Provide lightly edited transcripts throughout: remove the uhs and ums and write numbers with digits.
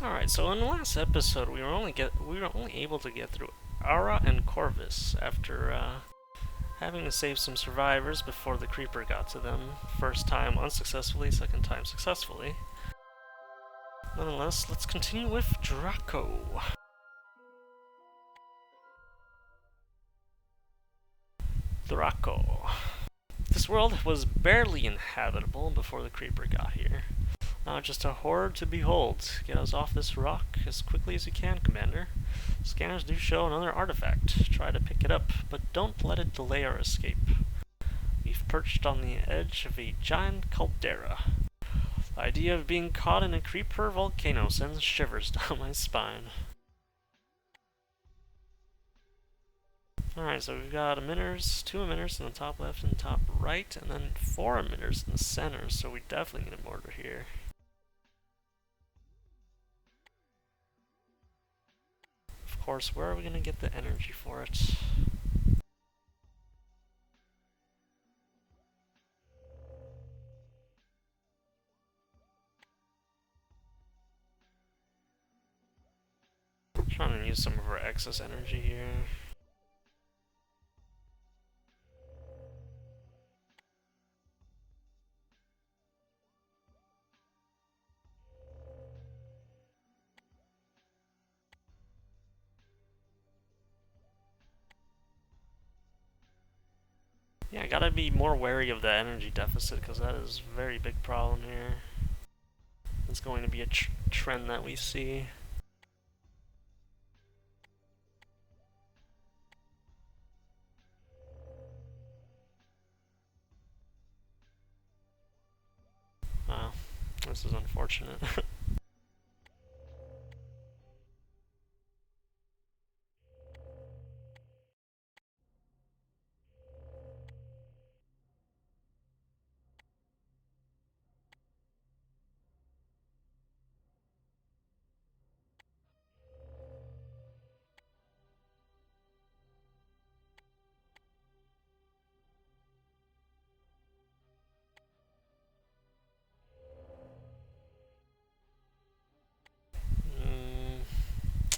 Alright, so in the last episode we were only able to get through Ara and Corvus after having to save some survivors before the creeper got to them. First time unsuccessfully, second time successfully. Nonetheless, let's continue with Draco. Draco. This world was barely inhabitable before the creeper got here. Now just a horror to behold. Get us off this rock as quickly as you can, Commander. Scanners do show another artifact. Try to pick it up, but don't let it delay our escape. We've perched on the edge of a giant caldera. The idea of being caught in a creeper volcano sends shivers down my spine. Alright, so we've got emitters, 2 emitters in the top left and the top right, and then 4 emitters in the center, so we definitely need a mortar here. Of course, where are we going to get the energy for it? Trying to use some of our excess energy here. Yeah, I gotta be more wary of the energy deficit because that is a very big problem here. It's going to be a trend that we see. Wow, this is unfortunate.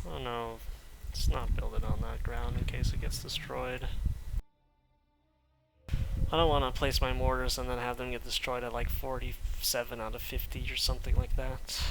Oh no, let's not build it on that ground in case it gets destroyed. I don't want to place my mortars and then have them get destroyed at like 47 out of 50 or something like that.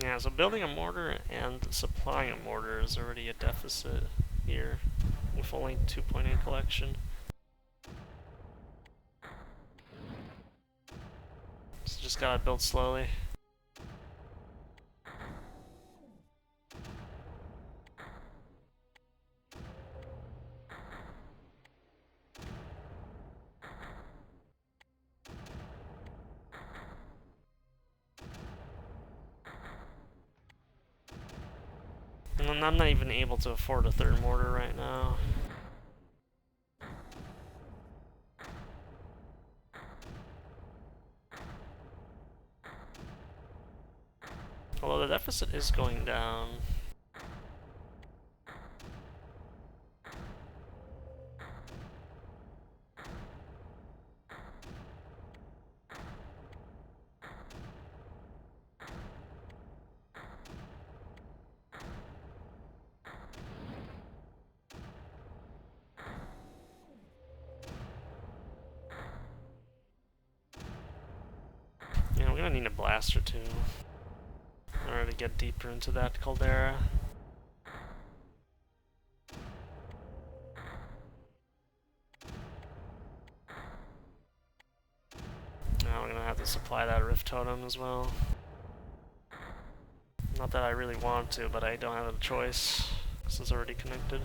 Yeah, so building a mortar and supplying a mortar is already a deficit here, with only 2.8 collection. So just gotta build slowly. And I'm not even able to afford a third mortar right now. Although the deficit is going down. Yeah, we're gonna need a blast or two in order to get deeper into that caldera. Now we're gonna have to supply that rift totem as well. Not that I really want to, but I don't have a choice, because it's already connected.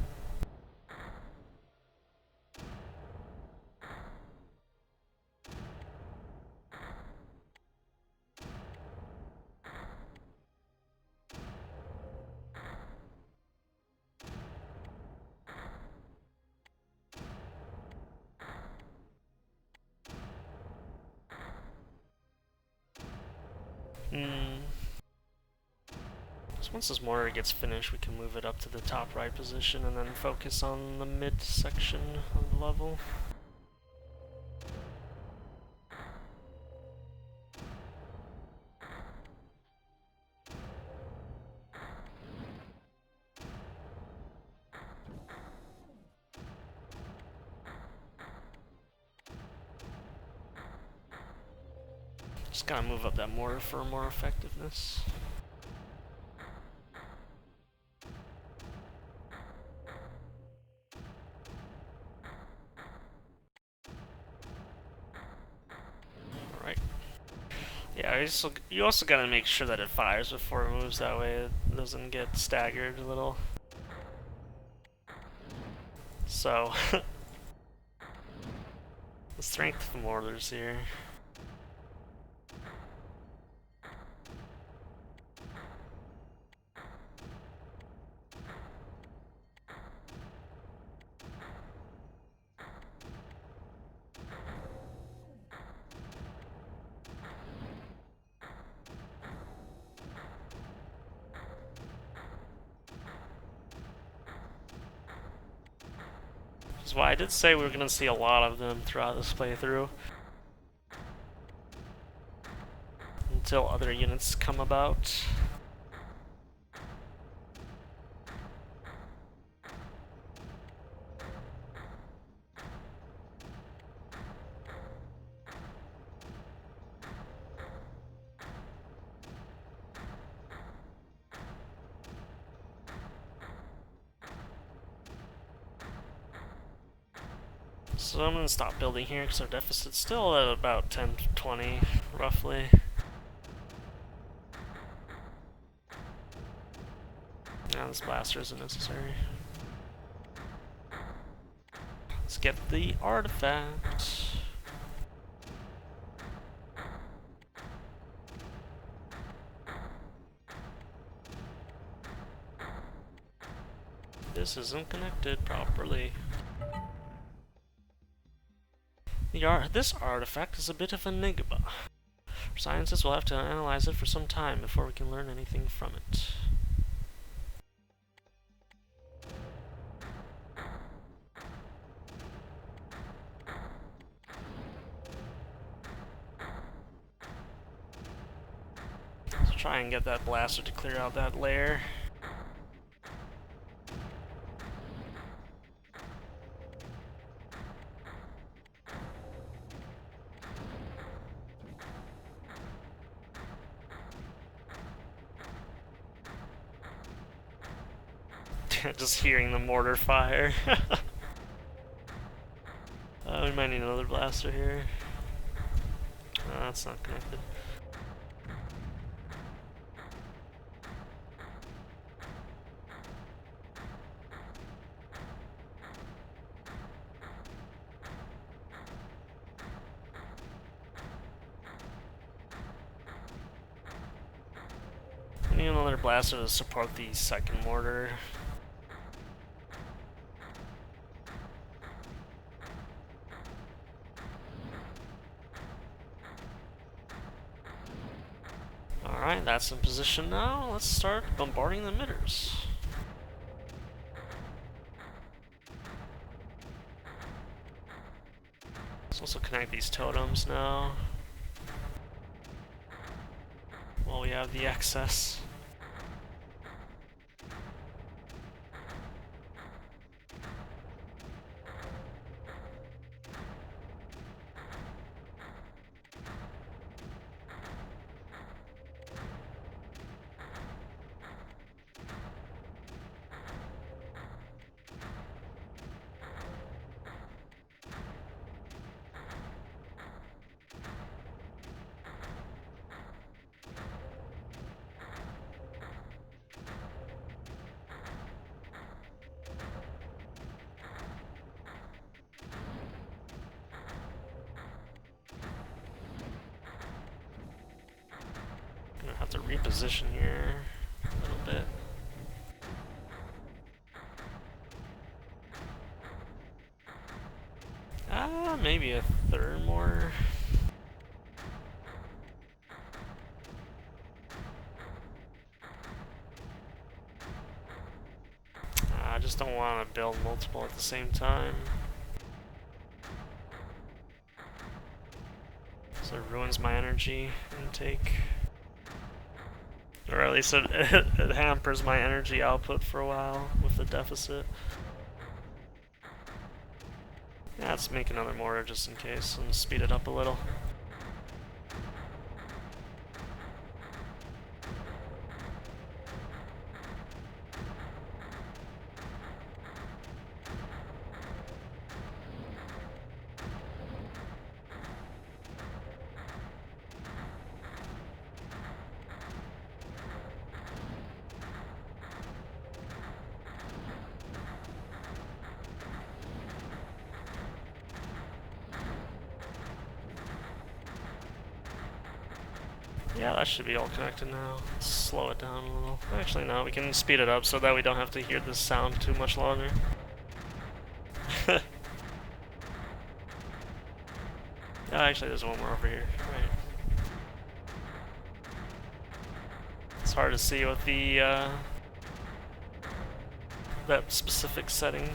Hmm. So once this mortar gets finished, we can move it up to the top right position and then focus on the mid section of the level. Just gotta move up that mortar for more effectiveness. Alright. Yeah, you also gotta make sure that it fires before it moves, that way it doesn't get staggered a little. So, the strength of mortars here. Which is why I did say we were gonna see a lot of them throughout this playthrough. Until other units come about. So I'm gonna stop building here because our deficit's still at about 10 to 20, roughly. Now this blaster isn't necessary. Let's get the artifact. This isn't connected properly. This artifact is a bit of an enigma. Scientists will have to analyze it for some time before we can learn anything from it. Let's try and get that blaster to clear out that layer. Just hearing the mortar fire. We might need another blaster here. That's not connected. We need another blaster to support the second mortar. Alright, that's in position now. Let's start bombarding the emitters. Let's also connect these totems now, while we have the excess. Gonna have to reposition here a little bit. Maybe a third more. just don't want to build multiple at the same time. So it ruins my energy intake. Or at least it hampers my energy output for a while with the deficit. Yeah, let's make another mortar just in case and speed it up a little. Yeah, that should be all connected now. Let's slow it down a little. Actually, no, we can speed it up so that we don't have to hear this sound too much longer. Actually, there's one more over here. Right. It's hard to see with the that specific setting.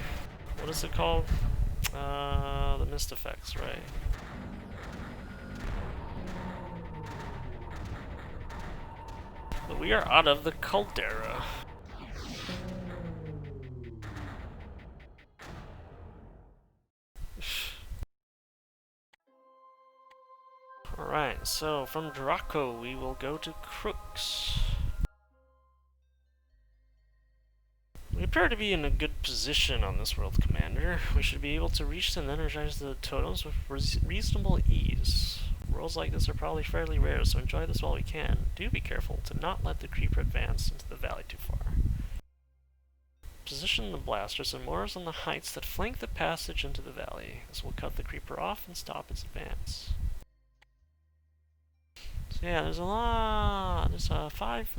What is it called? The mist effects, right? But we are out of the caldera. Alright, so from Draco we will go to Crooks. We appear to be in a good position on this world, Commander. We should be able to reach and energize the totems with reasonable ease. Worlds like this are probably fairly rare, so enjoy this while we can. Do be careful to not let the creeper advance into the valley too far. Position the blasters and mortars on the heights that flank the passage into the valley. This will cut the creeper off and stop its advance. So yeah, there's a lot. There's five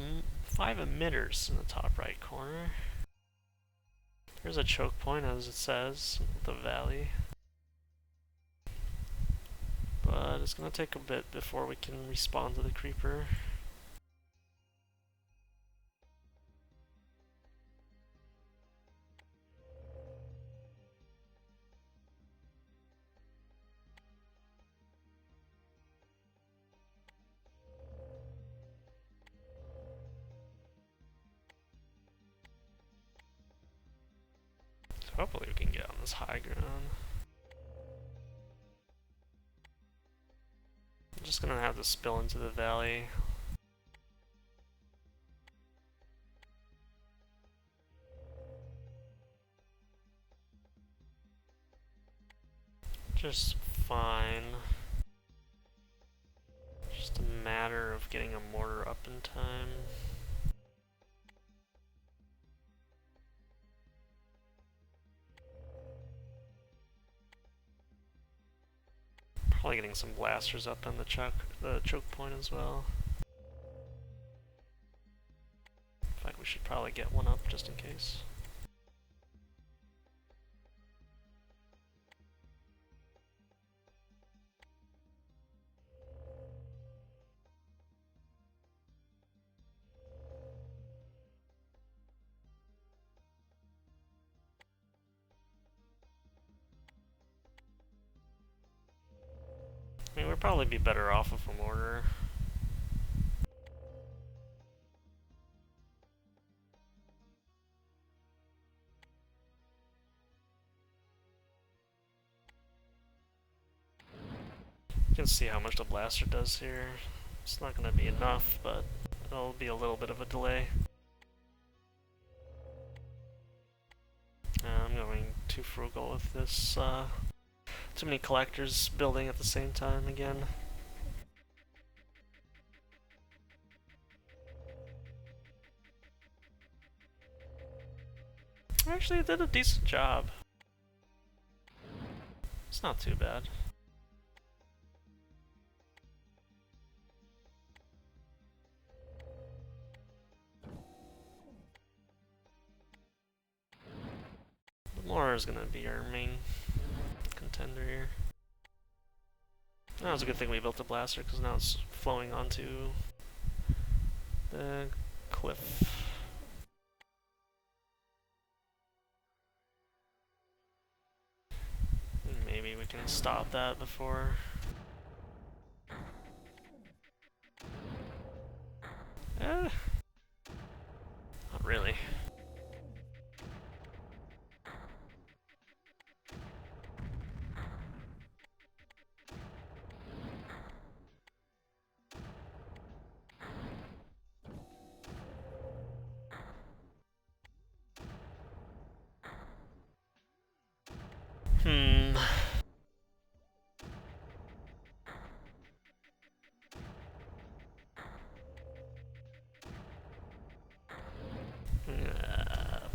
emitters in the top right corner. There's a choke point, as it says, with the valley. But it's gonna take a bit before we can respawn to the creeper. So hopefully we can get on this high ground. I'm just gonna have to spill into the valley. Just fine. Just a matter of getting a mortar up in time. Probably getting some blasters up on the choke point as well. In fact, we should probably get one up just in case. I mean, we'd probably be better off with a mortar. You can see how much the blaster does here. It's not going to be enough, but it'll be a little bit of a delay. I'm going too frugal with this. Too many collectors building at the same time again. Actually, it did a decent job. It's not too bad. The mortar is gonna be our main contender here. That was a good thing we built a blaster because now it's flowing onto the cliff. can stop that before. Not really.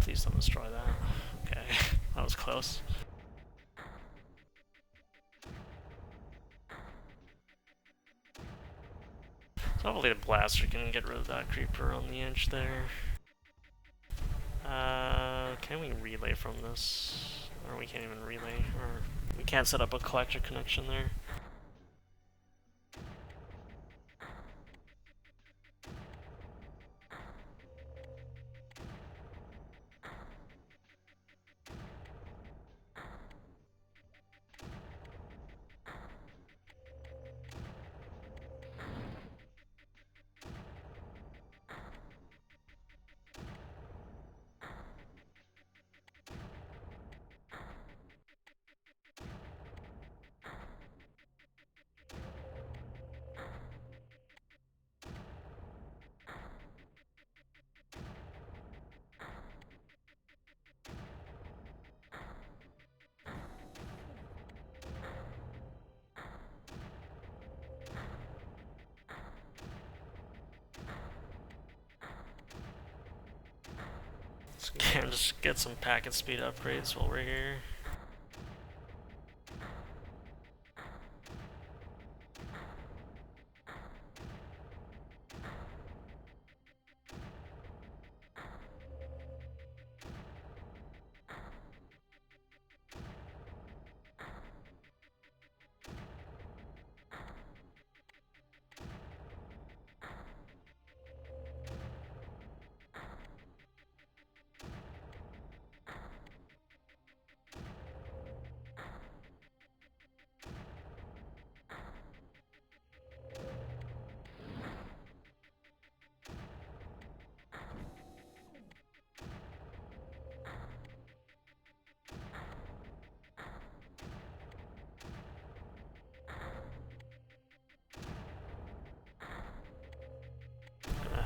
Please don't destroy that. Okay, that was close. So hopefully the blaster can get rid of that creeper on the edge there. Can we relay from this? Or we can't even relay, or we can't set up a collector connection there. Just get some packet speed upgrades while we're here.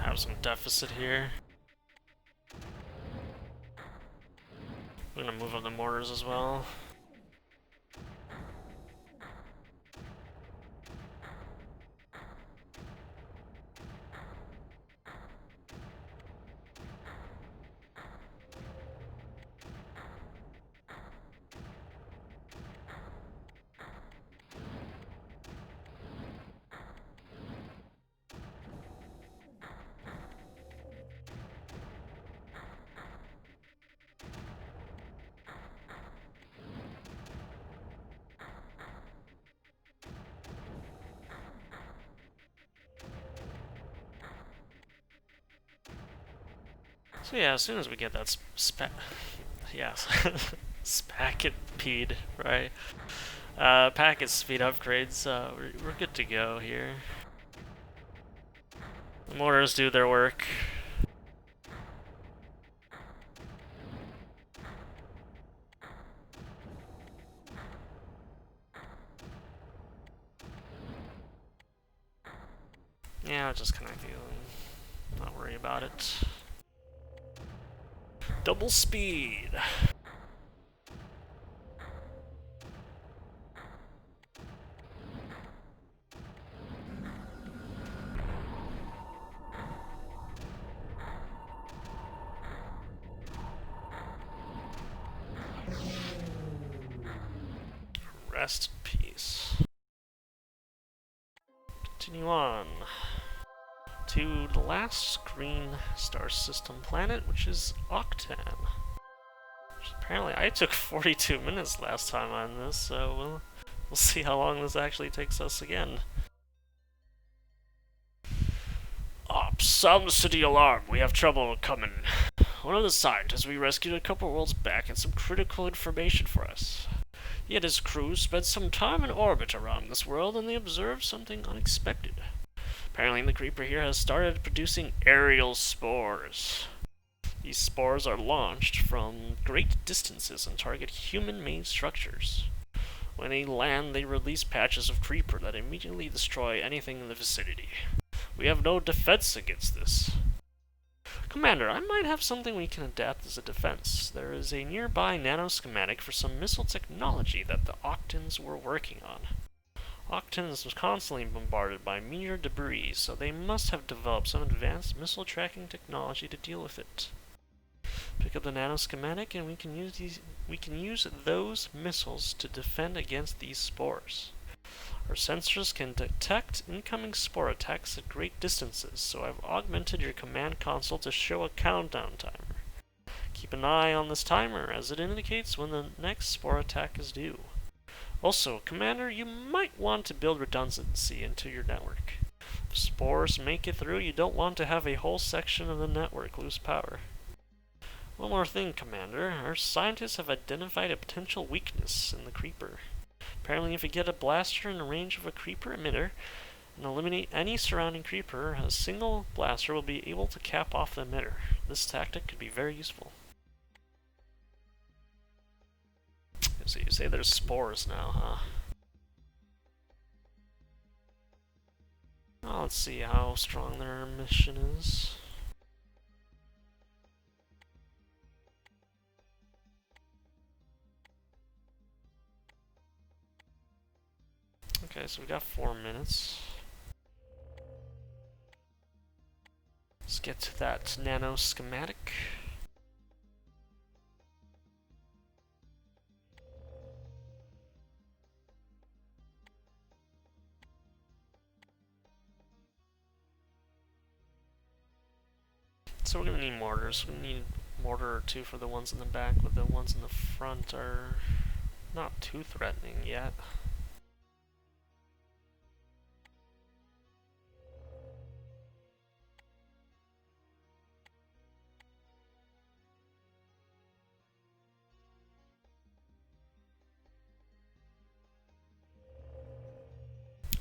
Have some deficit here. I'm gonna move up the mortars as well. So yeah, as soon as we get that packet speed, right? Packet speed upgrades, we're good to go here. The mortars do their work. Yeah, I'll just connect you and not worry about it. Double speed! Rest in peace. Continue on to the last green star system planet, which is Octan. Which apparently I took 42 minutes last time on this, so we'll see how long this actually takes us again. Ops, sound the city alarm. We have trouble coming. One of the scientists we rescued a couple worlds back had some critical information for us. He and his crew spent some time in orbit around this world and they observed something unexpected. Apparently the creeper here has started producing aerial spores. These spores are launched from great distances and target human-made structures. When they land, they release patches of creeper that immediately destroy anything in the vicinity. We have no defense against this. Commander, I might have something we can adapt as a defense. There is a nearby nanoschematic for some missile technology that the Octans were working on. Octans was constantly bombarded by meteor debris, so they must have developed some advanced missile tracking technology to deal with it. Pick up the nanoschematic and we can use those missiles to defend against these spores. Our sensors can detect incoming spore attacks at great distances, so I've augmented your command console to show a countdown timer. Keep an eye on this timer, as it indicates when the next spore attack is due. Also, Commander, you might want to build redundancy into your network. If spores make it through, you don't want to have a whole section of the network lose power. One more thing, Commander. Our scientists have identified a potential weakness in the creeper. Apparently, if you get a blaster in the range of a creeper emitter and eliminate any surrounding creeper, a single blaster will be able to cap off the emitter. This tactic could be very useful. So you say there's spores now, huh? Oh, let's see how strong their mission is. Okay, so we got 4 minutes. Let's get to that nano schematic. So we're gonna need mortars. We need a mortar or two for the ones in the back, but the ones in the front are not too threatening yet.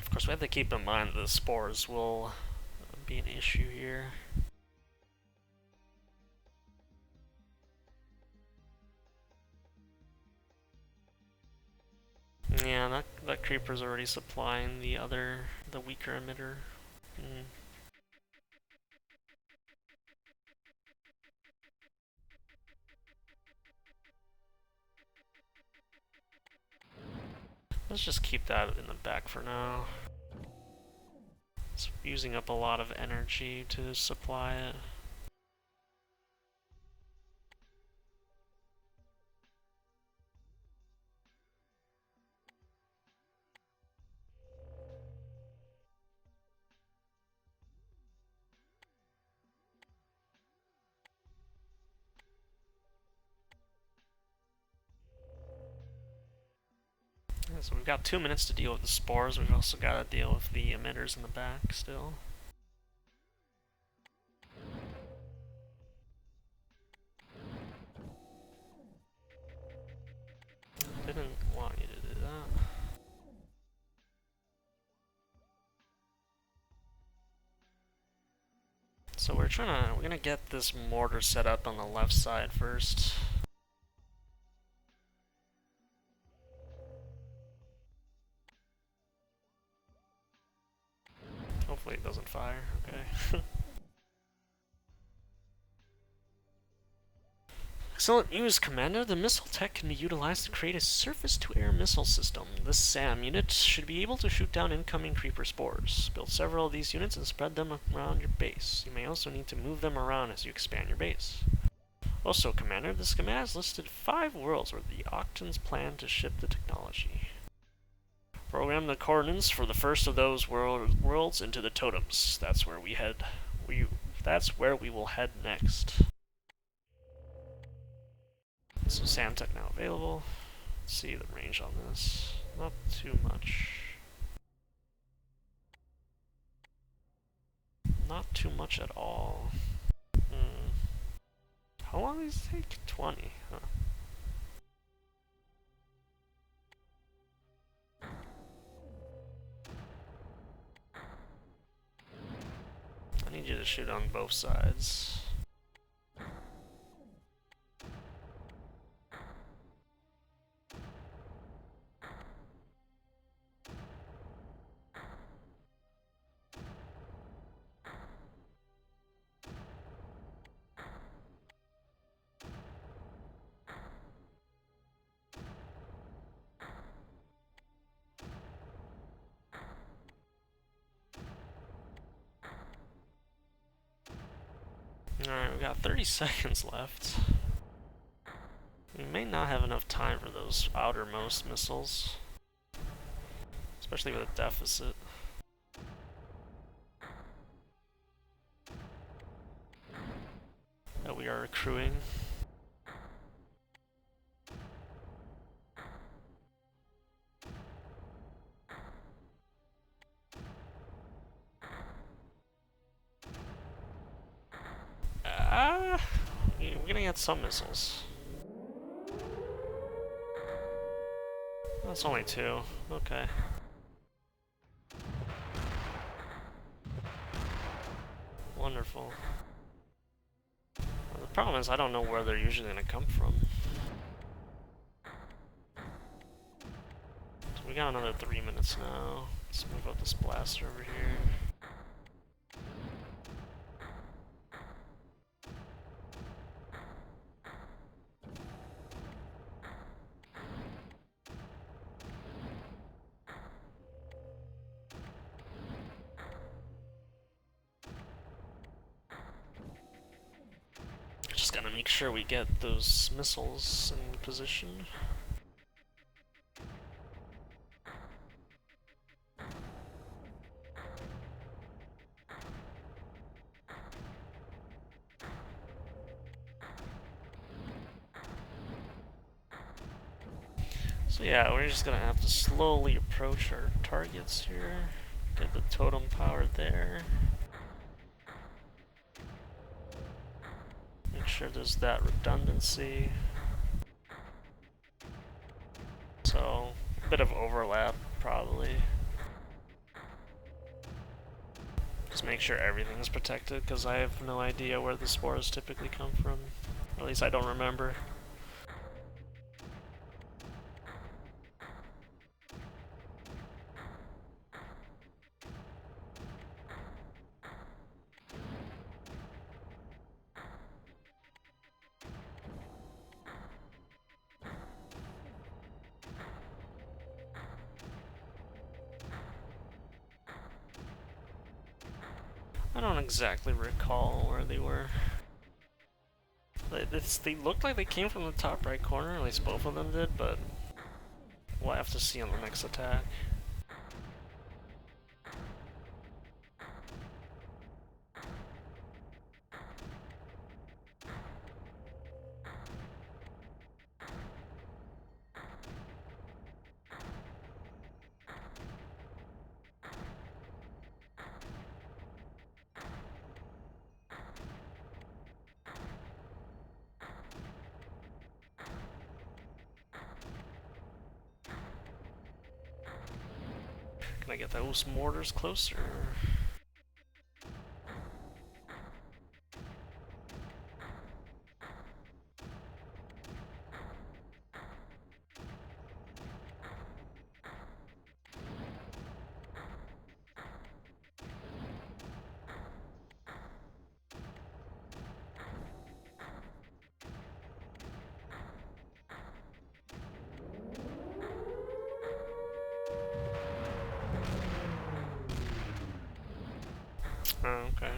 Of course, we have to keep in mind that the spores will be an issue here. Yeah, that creeper's already supplying the weaker emitter. Let's just keep that in the back for now. It's using up a lot of energy to supply it. Yeah, so we've got 2 minutes to deal with the spores. We've also got to deal with the emitters in the back still. Didn't want you to do that. So we're gonna get this mortar set up on the left side first. Hopefully it doesn't fire, okay. Excellent news, Commander. The missile tech can be utilized to create a surface-to-air missile system. This SAM unit should be able to shoot down incoming creeper spores. Build several of these units and spread them around your base. You may also need to move them around as you expand your base. Also, Commander, the schematic has listed 5 worlds where the Octans plan to ship the technology. Program the coordinates for the first of those worlds into the totems. That's where we will head next. So SAM tech now available. Let's see the range on this. Not too much. Not too much at all. How long does these take? 20, huh? shoot on both sides. Alright, we got 30 seconds left. We may not have enough time for those outermost missiles, especially with a deficit. That we are accruing. We're gonna get some missiles. That's only 2. Okay. Wonderful. Well, the problem is I don't know where they're usually gonna come from. So we got another 3 minutes now. Let's move up this blaster over here. Just gotta make sure we get those missiles in position. So yeah, we're just gonna have to slowly approach our targets here. Get the totem power there. Make sure there's that redundancy. So, a bit of overlap, probably. Just make sure everything's protected, because I have no idea where the spores typically come from. Or at least I don't remember. I don't exactly recall where they were. They looked like they came from the top right corner, at least both of them did, but we'll have to see on the next attack. Can I get those mortars closer? Oh, okay.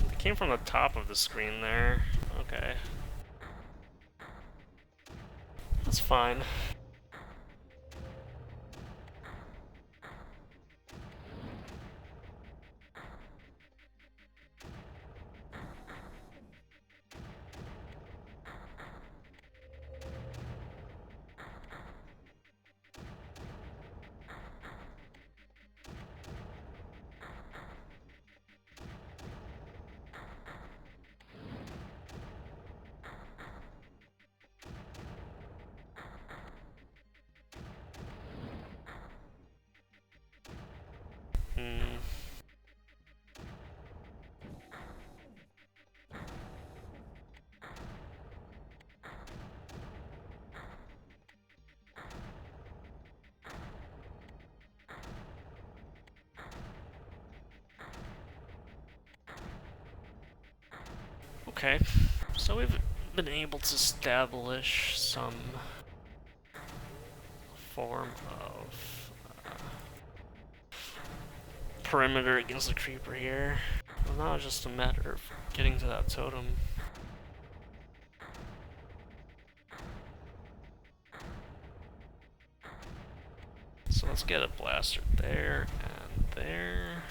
It came from the top of the screen there. Okay. That's fine. Okay, so we've been able to establish some form of perimeter against the creeper here. Well, now it's just a matter of getting to that totem. So let's get a blaster there and there.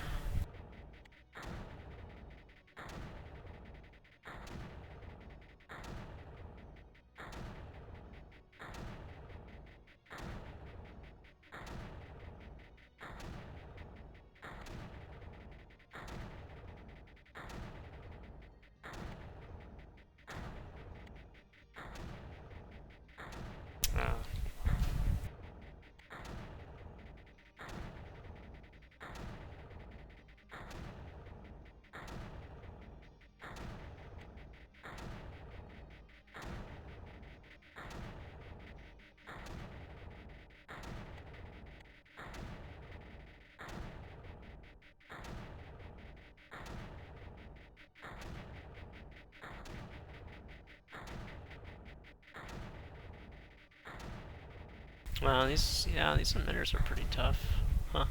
Wow, these emitters are pretty tough. Huh.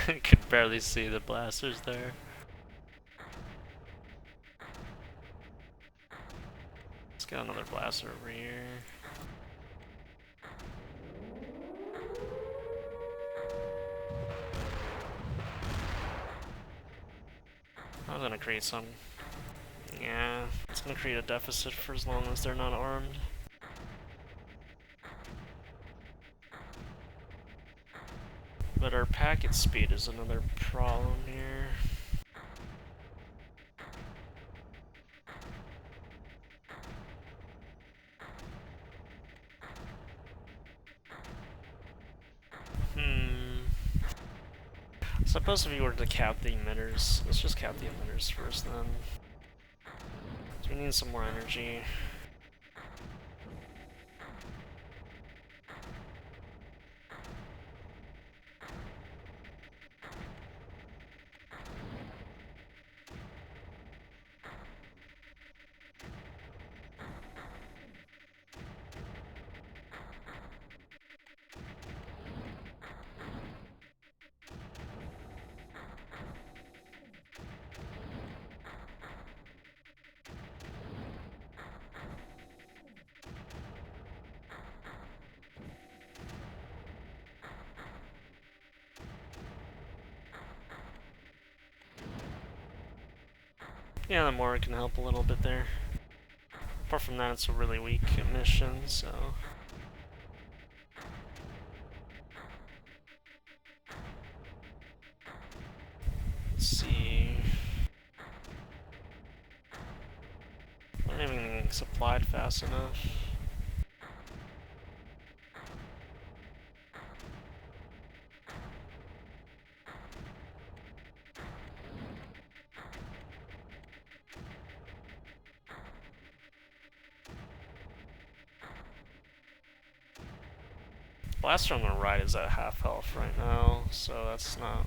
I could barely see the blasters there. Let's get another blaster over here. I'm gonna create some... Yeah, it's gonna create a deficit for as long as they're not armed. But our packet speed is another problem here. I suppose if we were to cap the emitters, let's just cap the emitters first then. So we need some more energy. Yeah, the more can help a little bit there. Apart from that, it's a really weak emission, so... Let's see... Not even supplied fast enough. Blaster on the right is at half health right now, so that's not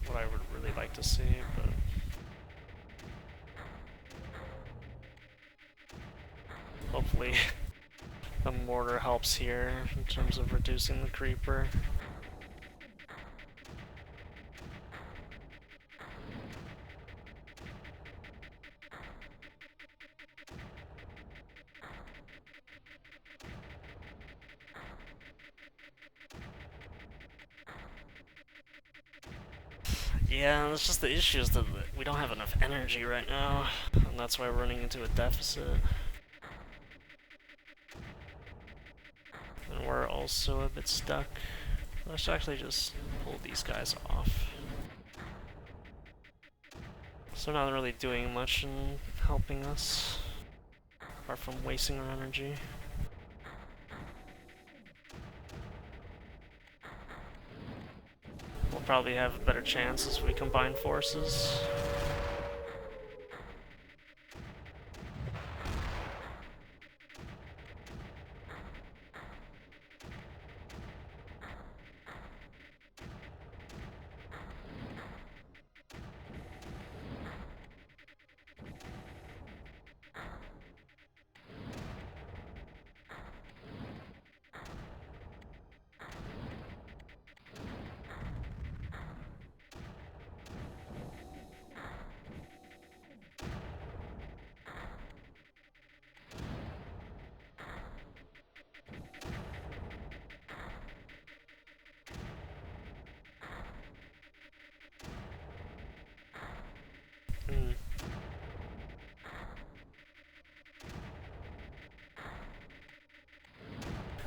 what I would really like to see, but... Hopefully the mortar helps here in terms of reducing the creeper. Yeah, that's just the issue, is that we don't have enough energy right now, and that's why we're running into a deficit. And we're also a bit stuck. Let's actually just pull these guys off. So they're not really doing much in helping us, apart from wasting our energy. We'll probably have a better chance as we combine forces.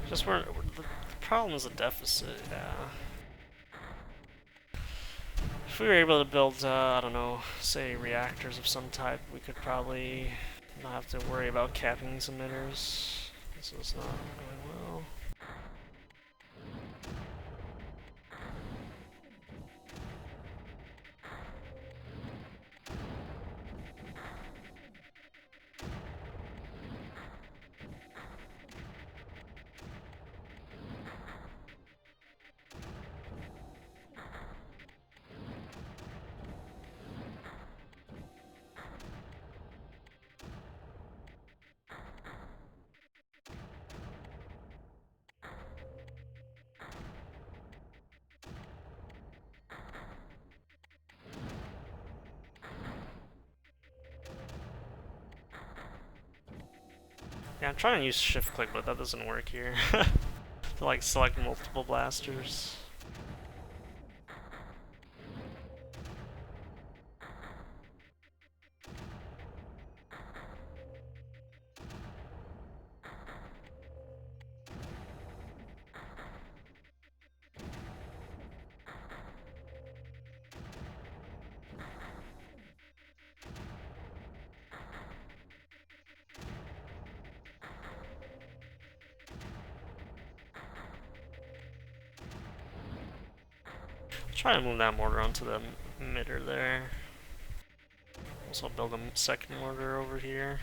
Just the problem is a deficit, yeah. If we were able to build, I don't know, say reactors of some type, we could probably not have to worry about capping these emitters. This is not going well. Yeah, I'm trying to use shift click, but that doesn't work here. To like select multiple blasters. Try to move that mortar onto the emitter there. Also build a second mortar over here.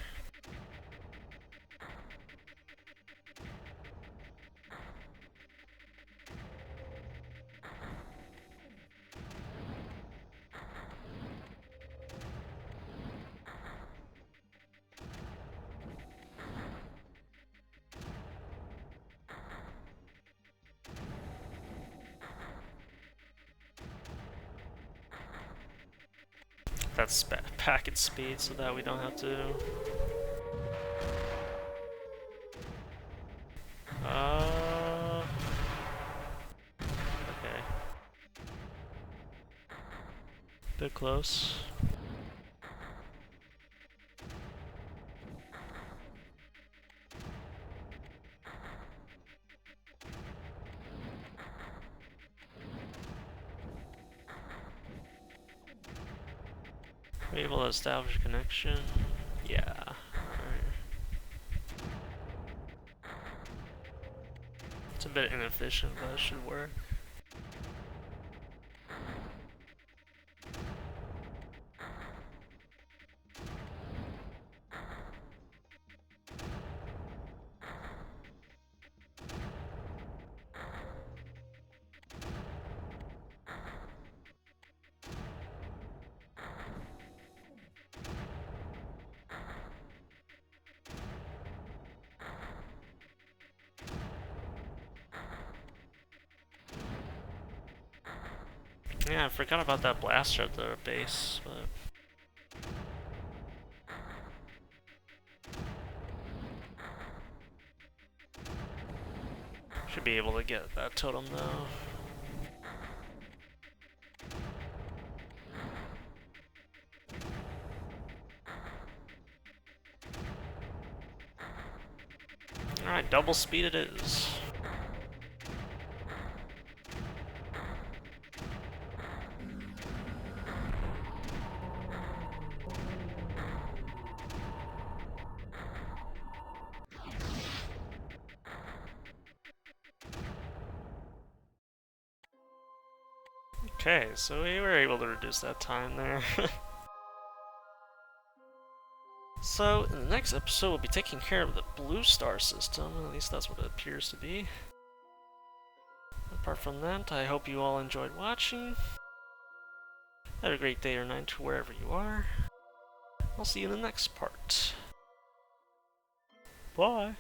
That's packet speed so that we don't have to. Okay. Bit close. Are we able to establish a connection? Yeah. Alright. It's a bit inefficient, but it should work. Yeah, I forgot about that blaster at the base, but... Should be able to get that totem though. Alright, double speed it is. Okay, so we were able to reduce that time there. So, in the next episode, we'll be taking care of the blue star system. At least that's what it appears to be. Apart from that, I hope you all enjoyed watching. Have a great day or night wherever you are. I'll see you in the next part. Bye!